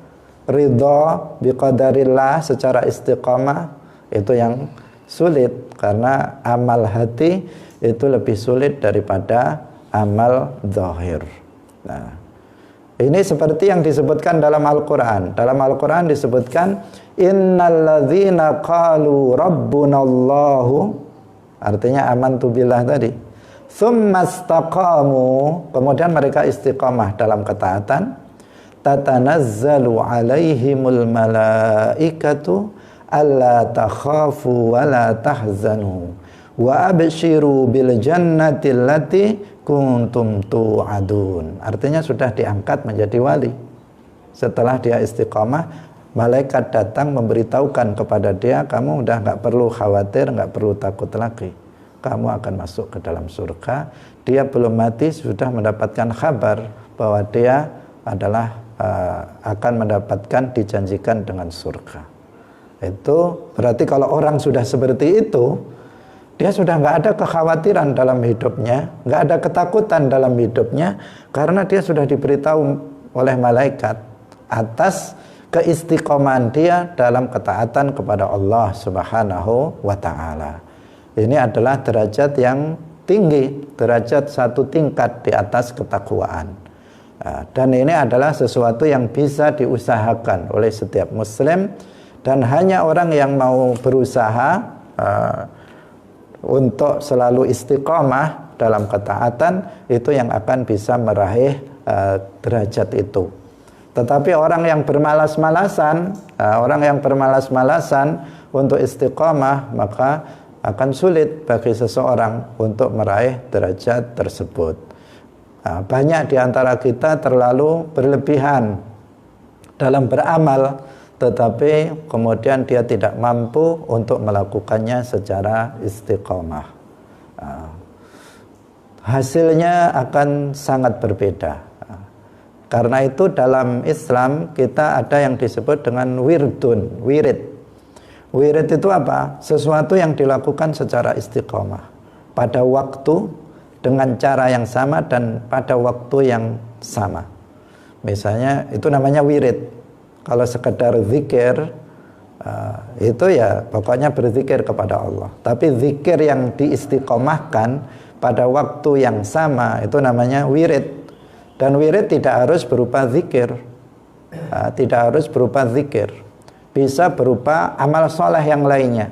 ridha biqadarillah secara istiqamah? Itu yang sulit, karena amal hati itu lebih sulit daripada amal zahir. Nah, ini seperti yang disebutkan dalam Al-Quran. Dalam Al-Quran disebutkan innalladzina qalu rabbunallahu, artinya amantu billah tadi, tsumastaqamu, kemudian mereka istiqamah dalam ketaatan, tatanazzalu alaihimul malaikatu alla takhafu wa la tahzanu wa abshiru bil jannati allati kuntum tu'adun. Artinya sudah diangkat menjadi wali. Setelah dia istiqamah, malaikat datang memberitahukan kepada dia, kamu udah nggak perlu khawatir, nggak perlu takut lagi, kamu akan masuk ke dalam surga. Dia belum mati sudah mendapatkan kabar bahwa dia adalah akan mendapatkan, dijanjikan dengan surga. Itu berarti kalau orang sudah seperti itu, dia sudah nggak ada kekhawatiran dalam hidupnya, nggak ada ketakutan dalam hidupnya, karena dia sudah diberitahu oleh malaikat atas keistiqomahan dia dalam ketaatan kepada Allah Subhanahu wa ta'ala. Ini adalah derajat yang tinggi, derajat satu tingkat di atas ketakwaan. Dan ini adalah sesuatu yang bisa diusahakan oleh setiap muslim, dan hanya orang yang mau berusaha untuk selalu istiqomah dalam ketaatan itu yang akan bisa meraih derajat itu. Tetapi orang yang bermalas-malasan, untuk istiqomah, maka akan sulit bagi seseorang untuk meraih derajat tersebut. Banyak di antara kita terlalu berlebihan dalam beramal, tetapi kemudian dia tidak mampu untuk melakukannya secara istiqomah. Hasilnya akan sangat berbeda. Karena itu dalam Islam kita ada yang disebut dengan wirid. Wirid itu apa? Sesuatu yang dilakukan secara istiqomah pada waktu, dengan cara yang sama, dan pada waktu yang sama. Misalnya itu namanya wirid. Kalau sekedar zikir, itu ya pokoknya berzikir kepada Allah. Tapi zikir yang diistiqomahkan pada waktu yang sama, itu namanya wirid. Dan wirid tidak harus berupa zikir, bisa berupa amal soleh yang lainnya.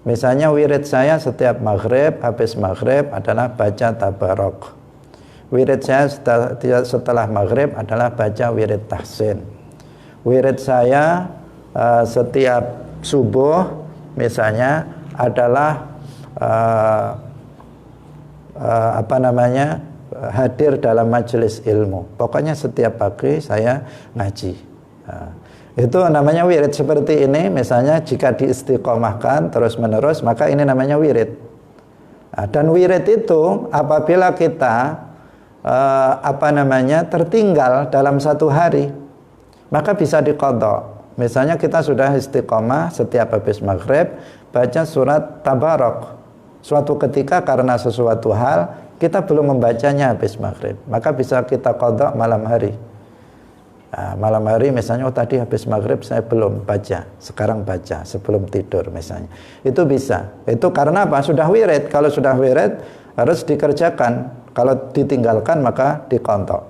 Misalnya wirid saya setiap maghrib, habis maghrib adalah baca tabarok. Wirid saya setelah maghrib adalah baca wirid tahsin. Wirid saya setiap subuh misalnya adalah hadir dalam majelis ilmu. Pokoknya setiap pagi saya ngaji. Itu namanya wirid. Seperti ini misalnya, jika diistiqomahkan terus menerus, maka ini namanya wirid. Dan wirid itu apabila kita tertinggal dalam satu hari, maka bisa diqadha. Misalnya kita sudah istiqomah setiap habis maghrib baca surat tabarok. Suatu ketika karena sesuatu hal kita belum membacanya habis maghrib, maka bisa kita qadha malam hari. Malam hari misalnya, tadi habis maghrib saya belum baca, sekarang baca sebelum tidur misalnya. Itu bisa. Itu karena apa? Sudah wirid. Kalau sudah wirid harus dikerjakan. Kalau ditinggalkan maka diqadha.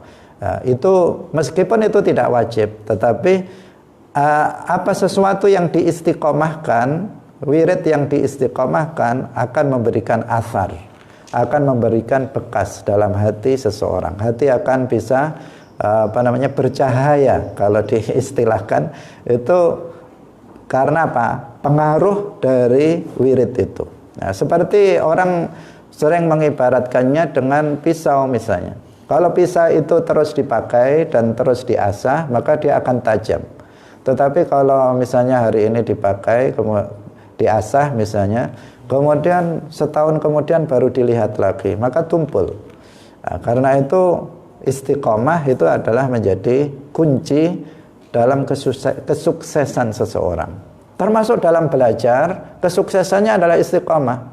Itu meskipun itu tidak wajib, tetapi sesuatu yang diistiqomahkan, wirid yang diistiqomahkan akan memberikan athar, akan memberikan bekas dalam hati seseorang. Hati akan bisa bercahaya kalau diistilahkan itu. Karena apa? Pengaruh dari wirid itu. Seperti orang sering mengibaratkannya dengan pisau misalnya. Kalau pisau itu terus dipakai dan terus diasah, maka dia akan tajam. Tetapi kalau misalnya hari ini dipakai, diasah misalnya, kemudian setahun kemudian baru dilihat lagi, maka tumpul. Karena itu istiqomah itu adalah menjadi kunci dalam kesuksesan seseorang. Termasuk dalam belajar, kesuksesannya adalah istiqomah.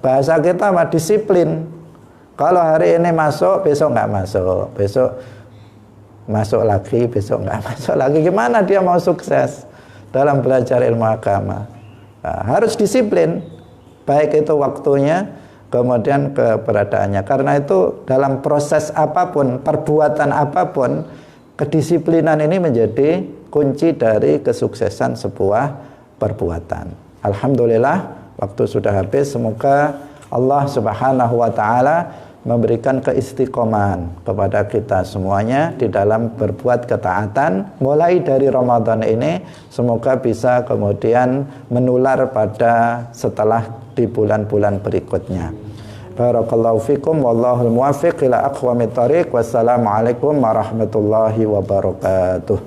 Bahasa kita mah disiplin. Kalau hari ini masuk, besok nggak masuk, besok masuk lagi, besok nggak masuk lagi. Gimana dia mau sukses dalam belajar ilmu agama? Harus disiplin, baik itu waktunya, kemudian keberadaannya. Karena itu dalam proses apapun, perbuatan apapun, kedisiplinan ini menjadi kunci dari kesuksesan sebuah perbuatan. Alhamdulillah, waktu sudah habis. Semoga Allah Subhanahu wa ta'ala memberikan keistiqomahan kepada kita semuanya di dalam berbuat ketaatan mulai dari Ramadan ini. Semoga bisa kemudian menular pada setelah di bulan-bulan berikutnya. Barakallahu fikum, wallahul muwaffiq ila aqwamit thariq. Wassalamualaikum warahmatullahi wabarakatuh.